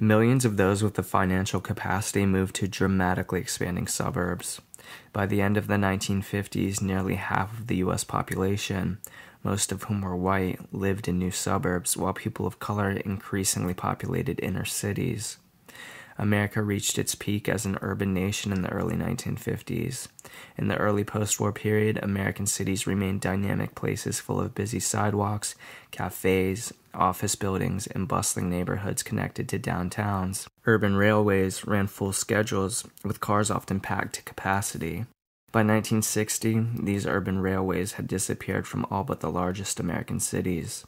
Millions of those with the financial capacity moved to dramatically expanding suburbs. By the end of the 1950s, nearly half of the U.S. population, most of whom were white, lived in new suburbs, while people of color increasingly populated inner cities. America reached its peak as an urban nation in the early 1950s. In the early post-war period, American cities remained dynamic places full of busy sidewalks, cafes, office buildings, and bustling neighborhoods connected to downtowns. Urban railways ran full schedules, with cars often packed to capacity. By 1960, these urban railways had disappeared from all but the largest American cities.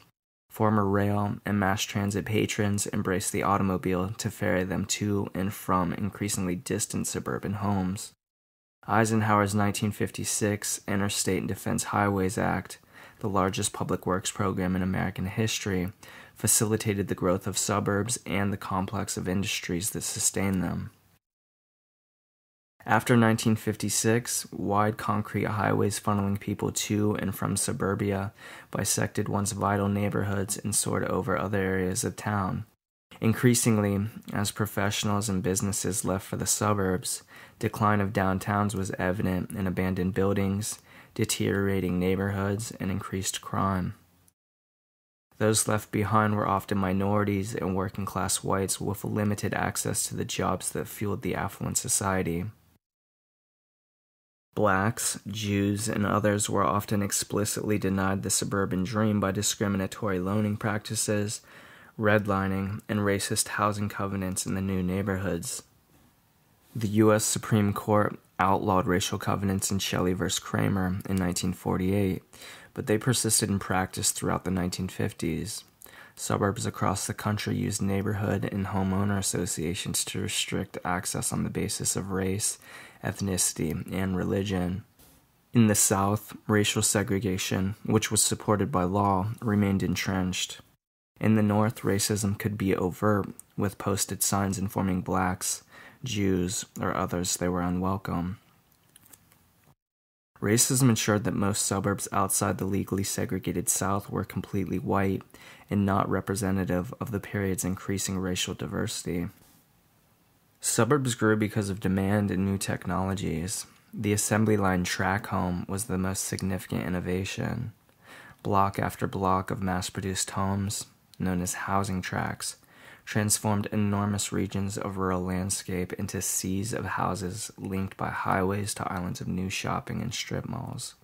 Former rail and mass transit patrons embraced the automobile to ferry them to and from increasingly distant suburban homes. Eisenhower's 1956 Interstate and Defense Highways Act, the largest public works program in American history, facilitated the growth of suburbs and the complex of industries that sustain them. After 1956, wide concrete highways funneling people to and from suburbia bisected once vital neighborhoods and soared over other areas of town. Increasingly, as professionals and businesses left for the suburbs, decline of downtowns was evident in abandoned buildings, deteriorating neighborhoods, and increased crime. Those left behind were often minorities and working-class whites with limited access to the jobs that fueled the affluent society. Blacks, Jews, and others were often explicitly denied the suburban dream by discriminatory loaning practices, redlining, and racist housing covenants in the new neighborhoods. The U.S. Supreme Court outlawed racial covenants in Shelley v. Kramer in 1948, but they persisted in practice throughout the 1950s. Suburbs across the country used neighborhood and homeowner associations to restrict access on the basis of race, ethnicity, and religion. In the South, racial segregation, which was supported by law, remained entrenched. In the North, racism could be overt, with posted signs informing blacks, Jews, or others they were unwelcome. Racism ensured that most suburbs outside the legally segregated South were completely white and not representative of the period's increasing racial diversity. Suburbs grew because of demand and new technologies. The assembly line track home was the most significant innovation. Block after block of mass-produced homes, known as housing tracts, transformed enormous regions of rural landscape into seas of houses linked by highways to islands of new shopping and strip malls.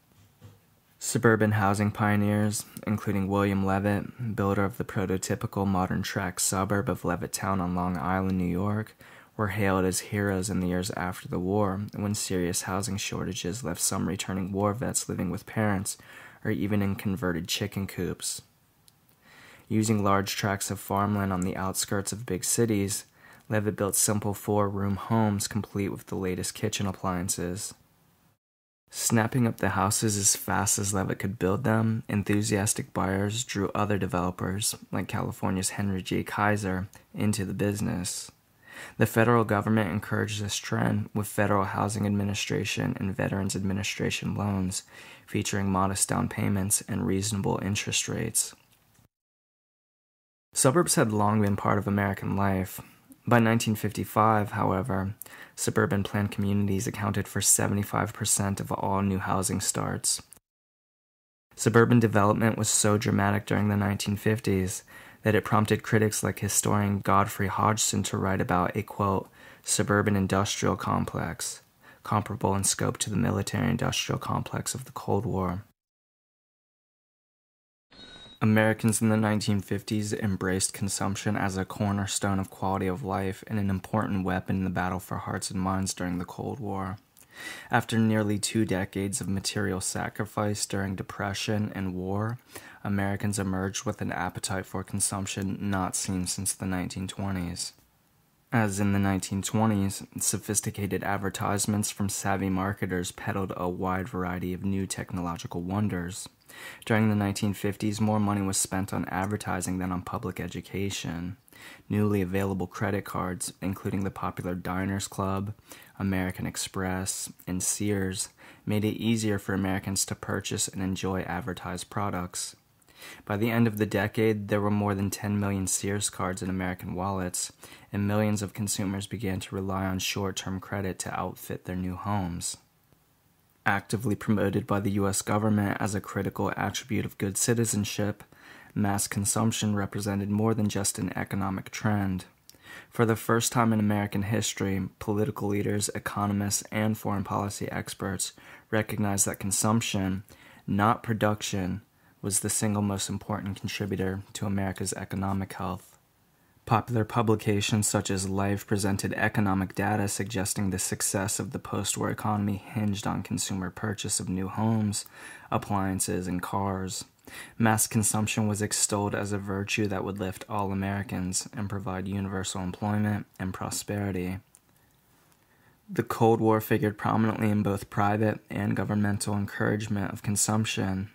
Suburban housing pioneers, including William Levitt, builder of the prototypical modern tract suburb of Levittown on Long Island, New York, were hailed as heroes in the years after the war, when serious housing shortages left some returning war vets living with parents or even in converted chicken coops. Using large tracts of farmland on the outskirts of big cities, Levitt built simple 4-room homes complete with the latest kitchen appliances. Snapping up the houses as fast as Levitt could build them, enthusiastic buyers drew other developers, like California's Henry J. Kaiser, into the business. The federal government encouraged this trend with Federal Housing Administration and Veterans Administration loans, featuring modest down payments and reasonable interest rates. Suburbs had long been part of American life. By 1955, however, suburban planned communities accounted for 75% of all new housing starts. Suburban development was so dramatic during the 1950s that it prompted critics like historian Godfrey Hodgson to write about a, quote, suburban industrial complex, comparable in scope to the military-industrial complex of the Cold War. Americans in the 1950s embraced consumption as a cornerstone of quality of life and an important weapon in the battle for hearts and minds during the Cold War. After nearly 2 decades of material sacrifice during Depression and war, Americans emerged with an appetite for consumption not seen since the 1920s. As in the 1920s, sophisticated advertisements from savvy marketers peddled a wide variety of new technological wonders. During the 1950s, more money was spent on advertising than on public education. Newly available credit cards, including the popular Diners Club, American Express, and Sears, made it easier for Americans to purchase and enjoy advertised products. By the end of the decade, there were more than 10 million Sears cards in American wallets, and millions of consumers began to rely on short-term credit to outfit their new homes. Actively promoted by the U.S. government as a critical attribute of good citizenship, mass consumption represented more than just an economic trend. For the first time in American history, political leaders, economists, and foreign policy experts recognized that consumption, not production, was the single most important contributor to America's economic health. Popular publications such as Life presented economic data suggesting the success of the post-war economy hinged on consumer purchase of new homes, appliances, and cars. Mass consumption was extolled as a virtue that would lift all Americans and provide universal employment and prosperity. The Cold War figured prominently in both private and governmental encouragement of consumption.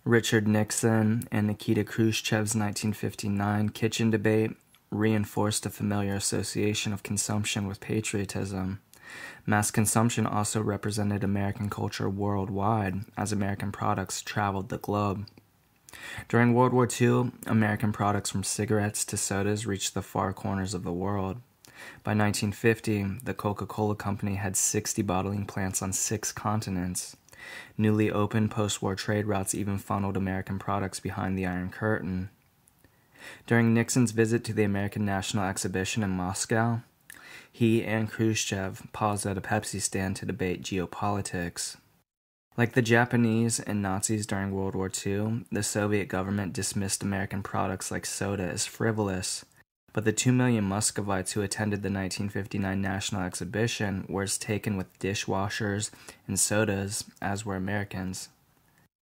Richard Nixon and Nikita Khrushchev's 1959 kitchen debate reinforced a familiar association of consumption with patriotism. Mass consumption also represented American culture worldwide as American products traveled the globe. During World War II, American products from cigarettes to sodas reached the far corners of the world. By 1950, the Coca-Cola Company had 60 bottling plants on 6 continents. Newly opened post-war trade routes even funneled American products behind the Iron Curtain. During Nixon's visit to the American National Exhibition in Moscow, he and Khrushchev paused at a Pepsi stand to debate geopolitics. Like the Japanese and Nazis during World War II, the Soviet government dismissed American products like soda as frivolous, but the 2 million Muscovites who attended the 1959 National Exhibition were as taken with dishwashers and sodas as were Americans.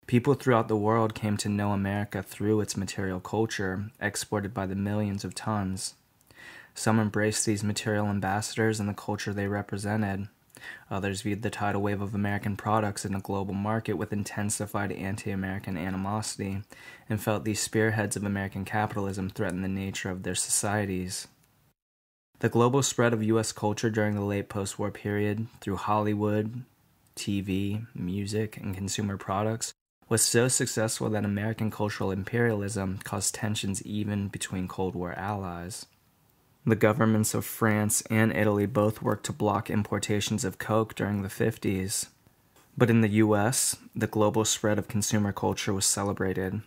People throughout the world came to know America through its material culture, exported by the millions of tons. Some embraced these material ambassadors and the culture they represented. Others viewed the tidal wave of American products in a global market with intensified anti-American animosity and felt these spearheads of American capitalism threatened the nature of their societies. The global spread of U.S. culture during the late post-war period through Hollywood, TV, music, and consumer products was so successful that American cultural imperialism caused tensions even between Cold War allies. The governments of France and Italy both worked to block importations of Coke during the 50s. But in the U.S., the global spread of consumer culture was celebrated.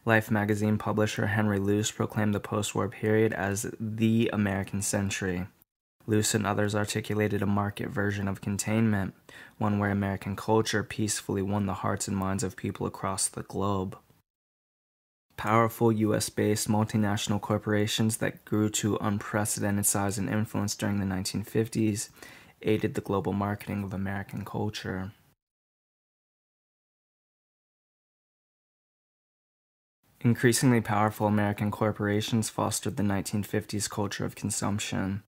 Life magazine publisher Henry Luce proclaimed the post-war period as the American century. Luce and others articulated a market version of containment, one where American culture peacefully won the hearts and minds of people across the globe. Powerful U.S.-based multinational corporations that grew to unprecedented size and influence during the 1950s aided the global marketing of American culture. Increasingly powerful American corporations fostered the 1950s culture of consumption.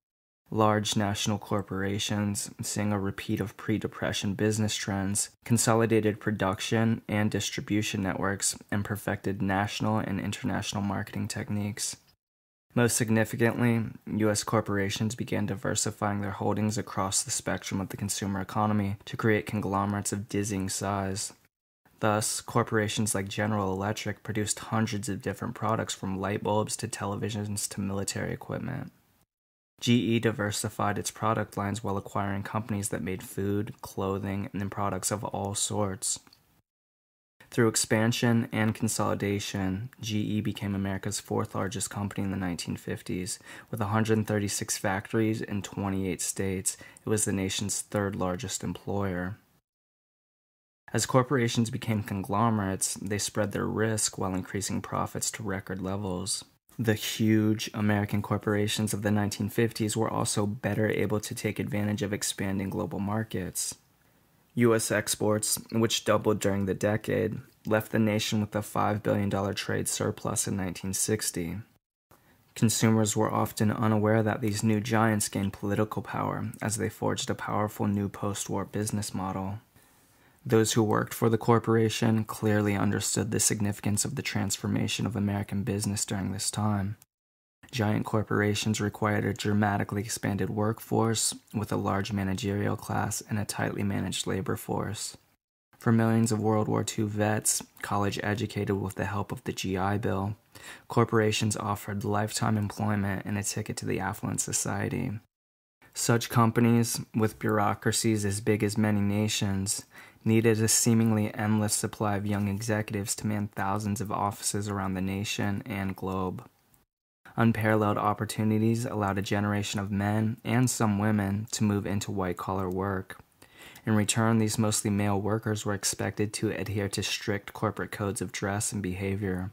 Large national corporations, seeing a repeat of pre-Depression business trends, consolidated production and distribution networks, and perfected national and international marketing techniques. Most significantly, U.S. corporations began diversifying their holdings across the spectrum of the consumer economy to create conglomerates of dizzying size. Thus, corporations like General Electric produced hundreds of different products from light bulbs to televisions to military equipment. GE diversified its product lines while acquiring companies that made food, clothing, and products of all sorts. Through expansion and consolidation, GE became America's 4th largest company in the 1950s. With 136 factories in 28 states, it was the nation's 3rd largest employer. As corporations became conglomerates, they spread their risk while increasing profits to record levels. The huge American corporations of the 1950s were also better able to take advantage of expanding global markets. U.S. exports, which doubled during the decade, left the nation with a $5 billion trade surplus in 1960. Consumers were often unaware that these new giants gained political power as they forged a powerful new post-war business model. Those who worked for the corporation clearly understood the significance of the transformation of American business during this time. Giant corporations required a dramatically expanded workforce with a large managerial class and a tightly managed labor force. For millions of World War II vets, college educated with the help of the GI Bill, corporations offered lifetime employment and a ticket to the affluent society. Such companies, with bureaucracies as big as many nations, needed a seemingly endless supply of young executives to man thousands of offices around the nation and globe. Unparalleled opportunities allowed a generation of men, and some women, to move into white-collar work. In return, these mostly male workers were expected to adhere to strict corporate codes of dress and behavior.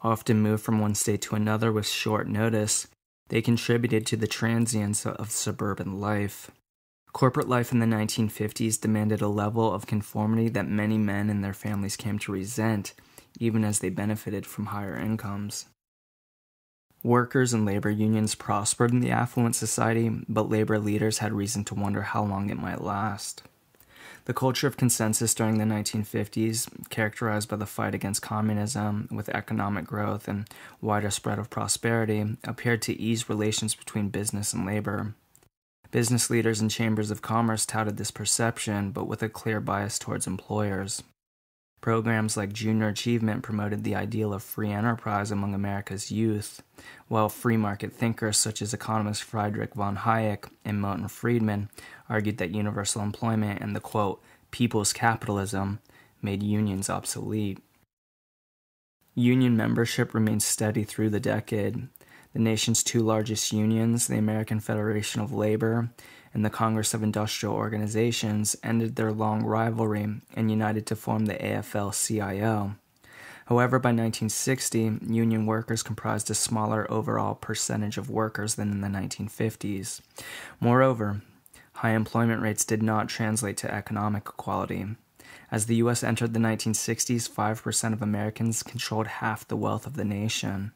Often moved from one state to another with short notice, they contributed to the transience of suburban life. Corporate life in the 1950s demanded a level of conformity that many men and their families came to resent, even as they benefited from higher incomes. Workers and labor unions prospered in the affluent society, but labor leaders had reason to wonder how long it might last. The culture of consensus during the 1950s, characterized by the fight against communism with economic growth and wider spread of prosperity, appeared to ease relations between business and labor. Business leaders and chambers of commerce touted this perception, but with a clear bias towards employers. Programs like Junior Achievement promoted the ideal of free enterprise among America's youth, while free market thinkers such as economists Friedrich von Hayek and Milton Friedman argued that universal employment and the, quote, people's capitalism made unions obsolete. Union membership remained steady through the decade. The nation's two largest unions, the American Federation of Labor and the Congress of Industrial Organizations, ended their long rivalry and united to form the AFL-CIO. However, by 1960, union workers comprised a smaller overall percentage of workers than in the 1950s. Moreover, high employment rates did not translate to economic equality. As the U.S. entered the 1960s, 5% of Americans controlled half the wealth of the nation.